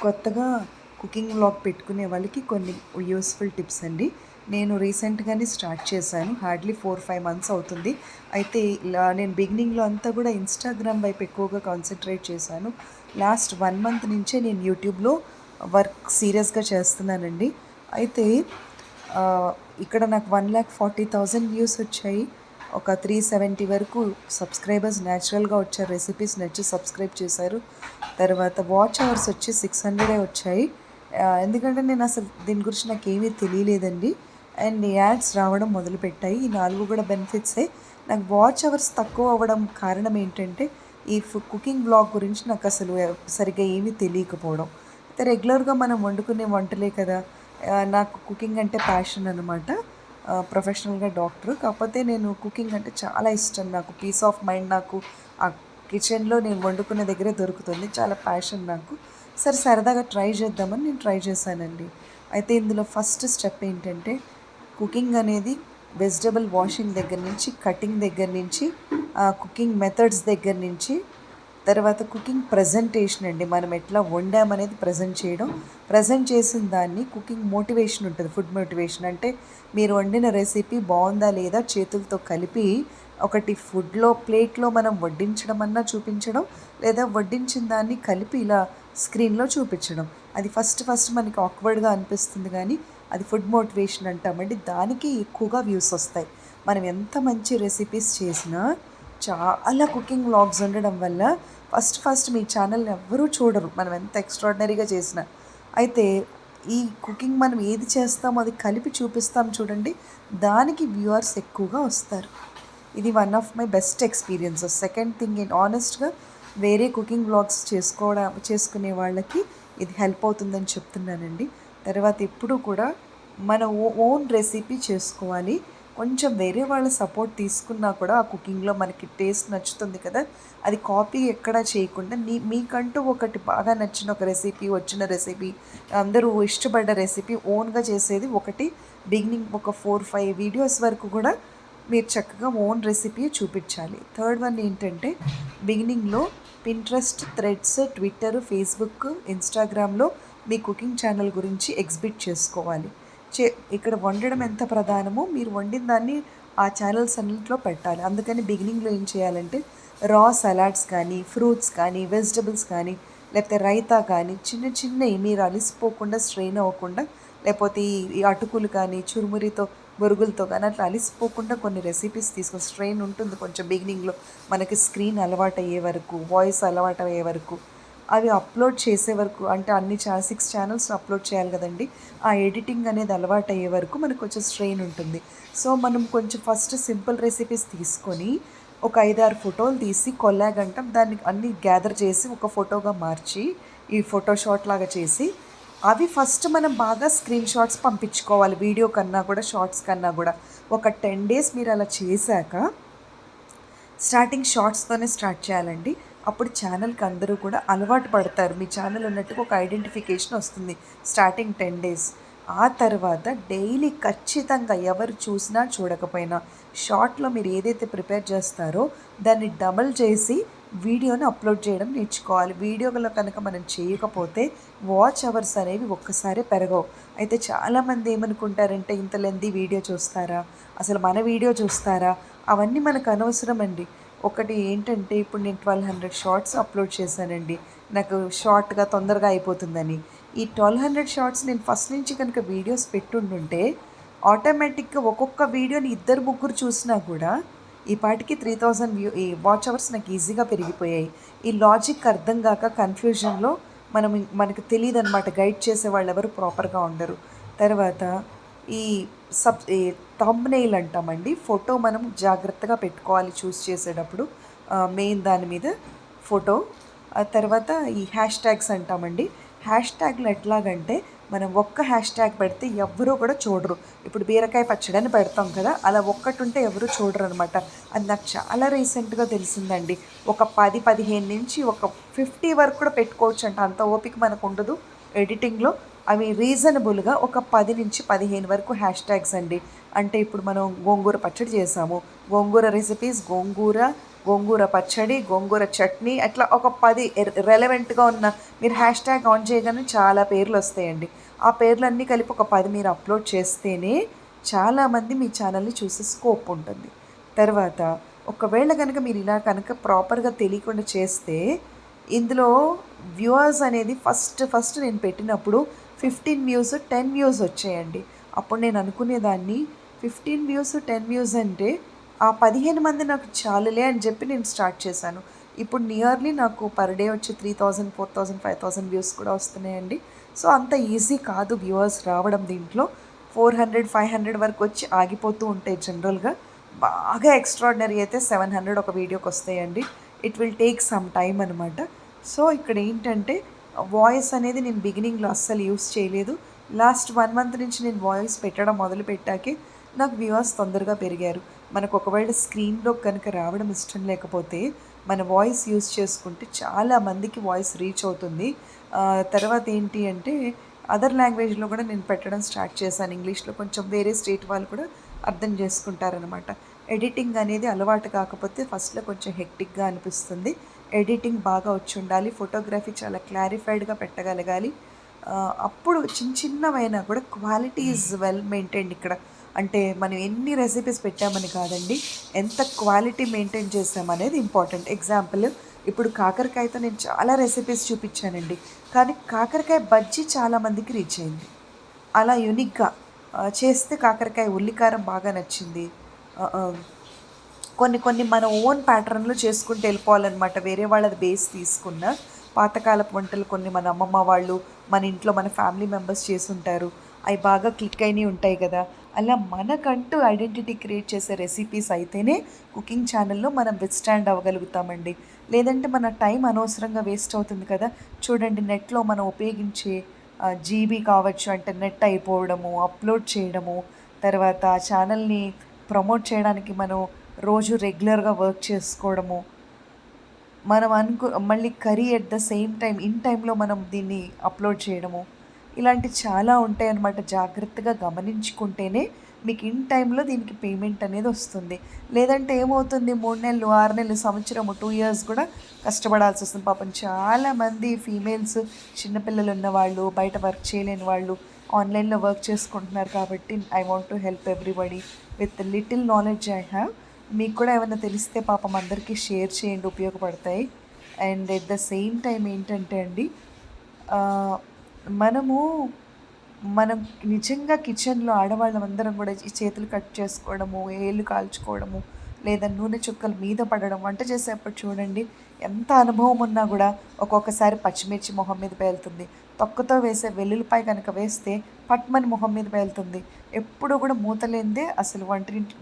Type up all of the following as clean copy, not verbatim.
కొత్తగా cooking vlog పెట్టుకునే వాళ్ళకి కొన్ని యూస్ఫుల్ టిప్స్ అండి. నేను రీసెంట్‌గానే స్టార్ట్ చేశాను. హార్డ్‌లీ 4, 5 మంత్స్ అవుతుంది. అయితే ఇలా నేను బిగినింగ్‌లో అంతా కూడా ఇన్‌స్టాగ్రామ్ వైపు ఎక్కువగా కాన్సంట్రేట్ చేశాను. లాస్ట్ 1 మంత్ నుంచే నేను యూట్యూబ్‌లో వర్క్ సీరియస్‌గా చేస్తున్నానండి. అయితే ఆహ్, ఇక్కడ నాకు 1,40,000 వ్యూస్ వచ్చాయి. ఒక 370 వరకు సబ్స్క్రైబర్స్ న్యాచురల్‌గా వచ్చారు. రెసిపీస్ నచ్చి సబ్స్క్రైబ్ చేశారు. తర్వాత వాచ్ అవర్స్ వచ్చి 600 వచ్చాయి. ఎందుకంటే నేను అసలు దీని గురించి నాకేమీ తెలియలేదండి. అండ్ యాడ్స్ రావడం మొదలుపెట్టాయి. ఈ 4 కూడా బెనిఫిట్సే. నాకు వాచ్ అవర్స్ తక్కువ అవ్వడం కారణం ఏంటంటే ఈ కుకింగ్ వ్లాగ్ గురించి నాకు అసలు సరిగ్గా ఏమీ తెలియకపోవడం. అయితే రెగ్యులర్‌గా మనం వండుకునే వంటలే కదా! నాకు కుకింగ్ అంటే ప్యాషన్ అనమాట. ప్రొఫెషనల్‌గా డాక్టర్. కాకపోతే నేను కుకింగ్ అంటే చాలా ఇష్టం. నాకు పీస్ ఆఫ్ మైండ్ నాకు ఆ కిచెన్‌లో నేను వండుకునే దగ్గరే దొరుకుతుంది. చాలా ప్యాషన్ నాకు. సరే సరదాగా ట్రై చేద్దామని నేను ట్రై చేశానండి. అయితే ఇందులో ఫస్ట్ స్టెప్ ఏంటంటే కుకింగ్ అనేది వెజిటబుల్ వాషింగ్ దగ్గర నుంచి, కటింగ్ దగ్గర నుంచి, కుకింగ్ మెథడ్స్ దగ్గర నుంచి, తర్వాత కుకింగ్ ప్రజెంటేషన్ అండి. మనం ఎట్లా వండామనేది ప్రజెంట్ చేయడం. ప్రజెంట్ చేసిన దాన్ని కుకింగ్ మోటివేషన్ ఉంటుంది. ఫుడ్ మోటివేషన్ అంటే మీరు వండిన రెసిపీ బాగుందా లేదా చేతులతో కలిపి ఒకటి ఫుడ్లో ప్లేట్లో మనం వడ్డించడం అన్నా చూపించడం, లేదా వడ్డించిన దాన్ని కలిపి ఇలా స్క్రీన్లో చూపించడం. అది ఫస్ట్ మనకి ఆక్వర్డ్గా అనిపిస్తుంది కానీ అది ఫుడ్ మోటివేషన్ అంటామండి. దానికి ఎక్కువగా వ్యూస్ వస్తాయి. మనం ఎంత మంచి రెసిపీస్ చేసినా చాలా కుకింగ్ వ్లాగ్స్ ఉండడం వల్ల ఫస్ట్ మీ ఛానల్ని ఎవ్వరూ చూడరు మనం ఎంత ఎక్స్ట్రాడినరీగా చేసినా. అయితే ఈ కుకింగ్ మనం ఏది చేస్తామో అది కలిపి చూపిస్తాం చూడండి, దానికి వ్యూవర్స్ ఎక్కువగా వస్తారు. ఇది one of my best experiences. Second thing ఆనెస్ట్గా వేరే కుకింగ్ వ్లాగ్స్ చేసుకునే వాళ్ళకి ఇది హెల్ప్ అవుతుందని చెప్తున్నానండి. తర్వాత ఎప్పుడూ కూడా మన ఓన్ రెసిపీ చేసుకోవాలి. కొంచెం వేరే వాళ్ళ సపోర్ట్ తీసుకున్నా కూడా ఆ కుకింగ్లో మనకి టేస్ట్ నచ్చుతుంది కదా, అది కాపీ ఎక్కడా చేయకుండా మీకంటూ ఒకటి బాగా నచ్చిన ఒక రెసిపీ, వచ్చిన రెసిపీ, అందరూ ఇష్టపడ్డ రెసిపీ ఓన్గా చేసేది ఒకటి. బిగినింగ్ ఒక 4, 5 వీడియోస్ వరకు కూడా మీరు చక్కగా ఓన్ రెసిపీ చూపించాలి. థర్డ్ వన్ ఏంటంటే బిగినింగ్లో పింట్రెస్ట్, థ్రెడ్స్, ట్విట్టర్, ఫేస్బుక్, ఇన్స్టాగ్రామ్లో మీ కుకింగ్ ఛానల్ గురించి ఎగ్జిబిట్ చేసుకోవాలి. ఇక్కడ వండడం ఎంత ప్రధానమో మీరు వండిన దాన్ని ఆ ఛానల్స్ అన్నింటిలో పెట్టాలి. అందుకని బిగినింగ్లో ఏం చేయాలంటే రా సలాడ్స్ కానీ, ఫ్రూట్స్ కానీ, వెజిటబుల్స్ కానీ, లేకపోతే రైతా కానీ చిన్నవి మీరు అలిసిపోకుండా, స్ట్రెయిన్ అవ్వకుండా, లేకపోతే ఈ అటుకులు కానీ చురుమురితో బొరుగులతో కానీ అట్లా అలిసిపోకుండా కొన్ని రెసిపీస్ తీసుకొని, స్ట్రెయిన్ ఉంటుంది కొంచెం బిగినింగ్లో మనకి స్క్రీన్ అలవాటు అయ్యే వరకు, వాయిస్ అలవాటు అయ్యే వరకు, అవి అప్లోడ్ చేసే వరకు, అంటే అన్ని 6 ఛానల్స్ అప్లోడ్ చేయాలి కదండి. ఆ ఎడిటింగ్ అనేది అలవాటు అయ్యే వరకు మనకు కొంచెం స్ట్రెయిన్ ఉంటుంది. సో మనం కొంచెం ఫస్ట్ సింపుల్ రెసిపీస్ తీసుకొని ఒక 5, 6 ఫోటోలు తీసి కొల్లాగంటాం, దాన్ని అన్నీ గ్యాదర్ చేసి ఒక ఫోటోగా మార్చి ఈ ఫోటో షాట్ లాగా చేసి అవి ఫస్ట్ మనం బాగా స్క్రీన్ షాట్స్ పంపించుకోవాలి. వీడియో కన్నా కూడా, షార్ట్స్ కన్నా కూడా. ఒక 10 డేస్ మీరు అలా చేశాక స్టార్టింగ్ షార్ట్స్తోనే స్టార్ట్ చేయాలండి. అప్పుడు ఛానల్కి అందరూ కూడా అలవాటు పడతారు. మీ ఛానల్ ఉన్నట్టుగా ఒక ఐడెంటిఫికేషన్ వస్తుంది స్టార్టింగ్ 10 డేస్. ఆ తర్వాత డైలీ ఖచ్చితంగా ఎవరు చూసినా చూడకపోయినా షార్ట్లో మీరు ఏదైతే ప్రిపేర్ చేస్తారో దాన్ని డబల్ చేసి వీడియోని అప్లోడ్ చేయడం నేర్చుకోవాలి. వీడియోలో కనుక మనం చేయకపోతే వాచ్ అవర్స్ అనేవి ఒక్కసారి పెరగవు. అయితే చాలామంది ఏమనుకుంటారంటే ఇంత లెంతీ వీడియో చూస్తారా, అసలు మన వీడియో చూస్తారా, అవన్నీ మనకు అనవసరం అండి. ఒకటి ఏంటంటే ఇప్పుడు నేను 1200 షార్ట్స్ అప్లోడ్ చేశానండి, నాకు షార్ట్గా తొందరగా అయిపోతుందని. ఈ 1200 షార్ట్స్ నేను ఫస్ట్ నుంచి కనుక వీడియోస్ పెట్టుంటుంటే ఆటోమేటిక్గా ఒక్కొక్క వీడియోని 2, 3 చూసినా కూడా ఈ పాటికి 3000 ఈ వాచ్ అవర్స్ నాకు ఈజీగా పెరిగిపోయాయి. ఈ లాజిక్ అర్థం కాక కన్ఫ్యూజన్లో మనకు తెలియదు అనమాట. గైడ్ చేసే వాళ్ళు ఎవరు ప్రాపర్గా ఉండరు. తర్వాత ఈ ఈ థంబ్నెయిల్ అంటామండి, ఫోటో మనం జాగ్రత్తగా పెట్టుకోవాలి చూస్ చేసేటప్పుడు. మెయిన్ దాని మీద ఫోటో. ఆ తర్వాత ఈ హ్యాష్ ట్యాగ్స్ అంటామండి. హ్యాష్ ట్యాగ్లు ఎట్లాగంటే మనం ఒక్క హ్యాష్ ట్యాగ్ పెడితే ఎవ్వరూ కూడా చూడరు. ఇప్పుడు బీరకాయ పచ్చడి అని పెడతాం కదా, అలా ఒక్కటి ఉంటే ఎవరు చూడరు అనమాట. అది నాకు చాలా రీసెంట్గా తెలిసిందండి. ఒక 10, 15 నుంచి ఒక 50 వరకు కూడా పెట్టుకోవచ్చు అంట. అంత ఓపిక మనకు ఉండదు ఎడిటింగ్లో. అవి రీజనబుల్గా ఒక 10 నుంచి 15 వరకు హ్యాష్ ట్యాగ్స్ అండి. అంటే ఇప్పుడు మనం గోంగూర పచ్చడి చేసాము, గోంగూర రెసిపీస్, గోంగూర, గోంగూర పచ్చడి, గోంగూర చట్నీ అట్లా ఒక 10 రెలవెంట్‌గా ఉన్న మీరు హ్యాష్ ట్యాగ్ ఆన్ చేయగానే చాలా పేర్లొస్తాయండి. ఆ పేర్లన్నీ కలిపి ఒక 10 మీరు అప్‌లోడ్ చేస్తేనే చాలామంది మీ ఛానల్‌ని చూసే స్కోప్ ఉంటుంది. తర్వాత ఒకవేళ గనక మీరు ఇలా కనుక ప్రాపర్‌గా తెలియకుండా చేస్తే ఇందులో వ్యూవర్స్ అనేది ఫస్ట్ నేను పెట్టినప్పుడు 15 వ్యూస్, 10 వ్యూస్ వచ్చాయండి. అప్పుడు నేను అనుకునేదాన్ని 15 వ్యూస్, 10 వ్యూస్ అంటే ఆ 15 మంది నాకు చాలులే అని చెప్పి నేను స్టార్ట్ చేశాను. ఇప్పుడు నియర్లీ నాకు పర్ డే వచ్చి 3000, 4000, 5000 వ్యూస్ కూడా వస్తున్నాయండి. సో, అంత ఈజీ కాదు వ్యూవర్స్ రావడం దీంట్లో. 400, 500 వరకు వచ్చి ఆగిపోతూ ఉంటాయి జనరల్‌గా. బాగా ఎక్స్ట్రార్డినరీ అయితే 700 ఒక వీడియోకొస్తాయండి. It will take some time అనమాట. సో, ఇక్కడ ఏంటంటే వాయిస్ అనేది నేను బిగినింగ్‌లో అస్సలు యూజ్ చేయలేదు. లాస్ట్ 1 మంత్ నుంచి నేను వాయిస్ పెట్టడం మొదలుపెట్టాకే నాకు వ్యూవర్స్ తొందరగా పెరిగారు. మనకు ఒకవేళ స్క్రీన్‌లో కనుక రావడం ఇష్టం లేకపోతే మన వాయిస్ యూజ్ చేసుకుంటే చాలా మందికి వాయిస్ రీచ్ అవుతుంది. తర్వాత ఏంటి అంటే అదర్ లాంగ్వేజ్‌లో కూడా నేను పెట్టడం స్టార్ట్ చేశాను. ఇంగ్లీష్‌లో కొంచెం వేరే స్టేట్ వాళ్ళు కూడా అర్థం చేసుకుంటారనమాట. ఎడిటింగ్ అనేది అలవాటు కాకపోతే ఫస్ట్‌లో కొంచెం హెక్టిక్‌గా అనిపిస్తుంది. ఎడిటింగ్ బాగా వచ్చుండాలి. ఫోటోగ్రఫీ చాలా క్లారిఫైడ్‌గా పెట్టగలగాలి. అప్పుడు చిన్నవైనా కూడా క్వాలిటీ ఈజ్ వెల్ మెయింటైన్డ్ ఇక్కడ. అంటే మనం ఎన్ని రెసిపీస్ పెట్టామని కాదండి, ఎంత క్వాలిటీ మెయింటైన్ చేసామనేది ఇంపార్టెంట్. ఎగ్జాంపుల్ ఇప్పుడు కాకరకాయతో నేను చాలా రెసిపీస్ చూపించానండి. కానీ కాకరకాయ బజ్జీ చాలామందికి రీచ్ అయింది. అలా యూనిక్‌గా చేస్తే కాకరకాయ ఉల్లికారం బాగా నచ్చింది. ఆహ్, ఆహ్, కొన్ని మన ఓన్ ప్యాటర్న్‌లో చేసుకుంటూ వెళ్ళిపోవాలనమాట. వేరే వాళ్ళది బేస్ తీసుకున్న పాతకాలపు వంటలు కొన్ని మన అమ్మమ్మ వాళ్ళు, మన ఇంట్లో మన ఫ్యామిలీ మెంబర్స్ చేసుంటారు. అవి బాగా క్లిక్ అయినవి ఉంటాయి కదా! అలా మనకంటూ ఐడెంటిటీ క్రియేట్ చేసే రెసిపీస్ అయితేనే కుకింగ్ ఛానల్‌లో మనం విత్‌స్టాండ్ అవ్వగలుగుతామండి. లేదంటే మన టైం అనవసరంగా వేస్ట్ అవుతుంది కదా! చూడండి నెట్‌లో మనం ఉపయోగించే జీబీ కావచ్చు అంటే నెట్ అయిపోవడము, అప్‌లోడ్ చేయడము, తర్వాత ఆ ఛానల్‌ని ప్రమోట్ చేయడానికి మనం రోజు రెగ్యులర్‌గా వర్క్ చేసుకోవడము. మనం మళ్ళీ curry at the same time in టైమ్‌లో మనం దీన్ని అప్‌లోడ్ చేయడము. ఇలాంటివి చాలా ఉంటాయన్నమాట. జాగ్రత్తగా గమనించుకుంటేనే మీకు ఇన్ టైమ్‌లో దీనికి పేమెంట్ అనేది వస్తుంది. లేదంటే ఏమవుతుంది 3 నెలలు, 6 నెలలు, సంవత్సరము, 2 ఇయర్స్ కూడా కష్టపడాల్సొస్తుంది. పాపం చాలామంది ఫీమేల్స్ చిన్న పిల్లలు ఉన్నవాళ్ళు, బయట వర్క్ చేయలేని వాళ్ళు ఆన్‌లైన్‌లో వర్క్ చేసుకుంటున్నారు కాబట్టి I want to help everybody with little knowledge I have. మీకు కూడా ఏమైనా తెలిస్తే పాపం అందరికీ షేర్ చేయండి, ఉపయోగపడతాయి. And at the same time ఏంటంటే అండి ఆహ్, మనము మనం నిజంగా కిచెన్‌లో ఆడవాళ్ళమందరం గూడా ఈ చేతులు కట్ చేసుకోవడము, ఏళ్ళు కాల్చుకోవడము, లేదా నూనె చుక్కలు మీద పడడం, వంట చేసేప్పుడు చూడండి ఎంత అనుభవం ఉన్నా గూడా ఒక్కొక్కసారి పచ్చిమిర్చి మొహం మీద పేలుతుంది. తొక్కతో వేసే వెల్లుల్లిపాయ కనుక వేస్తే పట్మని మొహం మీద పేలుతుంది. ఎప్పుడు గూడా మూత లేనిదే అసలు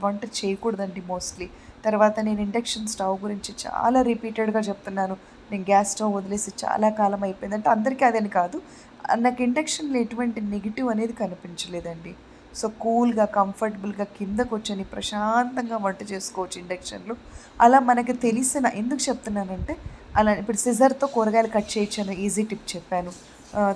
వంట చేయకూడదండి మోస్ట్‌లీ. తర్వాత నేను ఇండక్షన్ స్టవ్ గురించి చాలా రిపీటెడ్‌గా చెప్తున్నాను. నేను గ్యాస్ స్టవ్ వదిలేసి చాలా కాలం అయిపోయింది. అంటే అందరికీ అదని కాదు. నాకు ఇండక్షన్‌లో ఎటువంటి నెగెటివ్ అనేది కనిపించలేదండి. సో, కూల్‌గా, కంఫర్టబుల్‌గా కింద కూర్చొని ప్రశాంతంగా వంట చేసుకోవచ్చు ఇండక్షన్‌లో. అలా మనకు ఎందుకు చెప్తున్నానంటే, అలా ఇప్పుడు సిజర్‌తో కూరగాయలు కట్ చేయొచ్చని ఈజీ టిప్ చెప్పాను.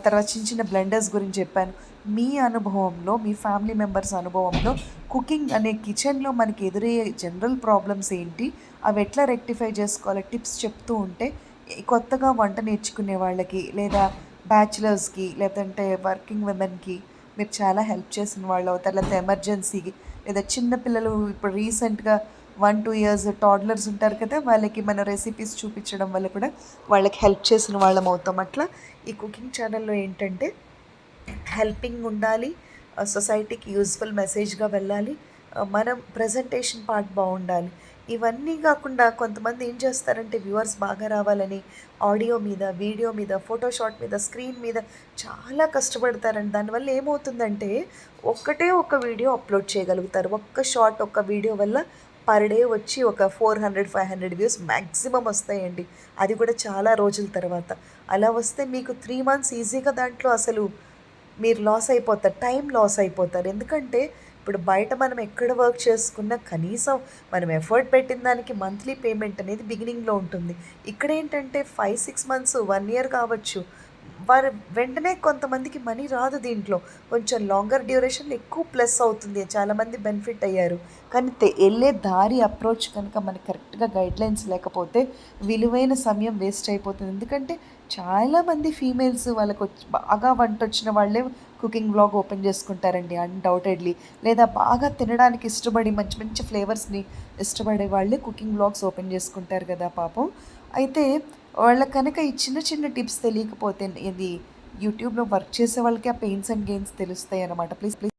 తర్వాత చిన్న చిన్న బ్లెండర్స్ గురించి చెప్పాను. మీ అనుభవంలో, మీ ఫ్యామిలీ మెంబర్స్ అనుభవంలో కుకింగ్ అనే కిచెన్‌లో మనకి ఎదురయ్యే జనరల్ ప్రాబ్లమ్స్ ఏంటి? అవి ఎట్లా రెక్టిఫై చేసుకోవాలో టిప్స్ చెప్తూ ఉంటే, ఈ కొత్తగా వంట నేర్చుకునే వాళ్ళకి లేదా బ్యాచిలర్స్‌కి లేదంటే వర్కింగ్ విమెన్‌కి మీరు చాలా హెల్ప్ చేసిన వాళ్ళవుతారు. లేకపోతే ఎమర్జెన్సీకి లేదా చిన్న పిల్లలు ఇప్పుడు రీసెంట్‌గా 1, 2 ఇయర్స్ టాడ్లర్స్ ఉంటారు కదా! వాళ్ళకి మన రెసిపీస్ చూపించడం వల్ల కూడా వాళ్ళకి హెల్ప్ చేసిన వాళ్ళమవుతాం. అట్లా ఈ కుకింగ్ ఛానల్‌లో ఏంటంటే హెల్పింగ్ ఉండాలి. సొసైటీకి యూజ్‌ఫుల్ మెసేజ్‌గా వెళ్ళాలి. మనం ప్రెజెంటేషన్ పార్ట్ బావుండాలి. ఇవన్నీ గాకుండా కొంతమంది ఏం చేస్తారంటే వ్యూవర్స్ బాగా రావాలని ఆడియో మీద, వీడియో మీద, ఫోటోషాట్ మీద, స్క్రీన్ మీద చాలా కష్టపడతారండి. దానివల్ల ఏమవుతుందంటే ఒక్కటే ఒక వీడియో అప్‌లోడ్ చేయగలుగుతారు. ఒక్క షాట్, ఒక్క వీడియో వల్ల పర్ డే వచ్చి ఒక 400, 500 వ్యూస్ మాక్సిమం వస్తాయండి. అది కూడా చాలా రోజుల తర్వాత. అలా వస్తే మీకు 3 మంత్స్ ఈజీగా దాంట్లో అసలు మీరు లాస్ అయిపోతారు. టైం లాస్ అయిపోతారు. ఎందుకంటే ఇప్పుడు బయట మనం ఎక్కడ వర్క్ చేసుకున్నా కనీసం మనం ఎఫర్ట్ పెట్టిన దానికి మంత్లీ పేమెంట్ అనేది బిగినింగ్‌లో ఉంటుంది. ఇక్కడేంటంటే 5, 6 మంత్స్, 1 ఇయర్ కావచ్చు. వారు వెంటనే కొంతమందికి మనీ రాదు దీంట్లో. కొంచెం లాంగర్ డ్యూరేషన్‌లో ఎక్కువ ప్లస్ అవుతుంది. చాలామంది బెనిఫిట్ అయ్యారు. కానీ ఎళ్ళే దారి అప్రోచ్ కనుక మనకి కరెక్ట్‌గా గైడ్‌లైన్స్ లేకపోతే విలువైన సమయం వేస్ట్ అయిపోతుంది. ఎందుకంటే చాలామంది ఫీమేల్స్ బాగా వంటొచ్చిన వాళ్ళే కుకింగ్ వ్లాగ్ ఓపెన్ చేసుకుంటారండి అన్‌డౌటెడ్‌లీ. లేదా బాగా తినడానికి ఇష్టపడి మంచి మంచి ఫ్లేవర్స్‌ని ఇష్టపడే వాళ్ళే కుకింగ్ వ్లాగ్స్ ఓపెన్ చేసుకుంటారు కదా పాపం. అయితే వాళ్ళకి కనుక ఈ చిన్న చిన్న టిప్స్ తెలియకపోతే ఇది యూట్యూబ్‌లో వర్క్ చేసే వాళ్ళకి ఆ పెయిన్స్ అండ్ గెయిన్స్ తెలుస్తాయన్నమాట. ప్లీజ్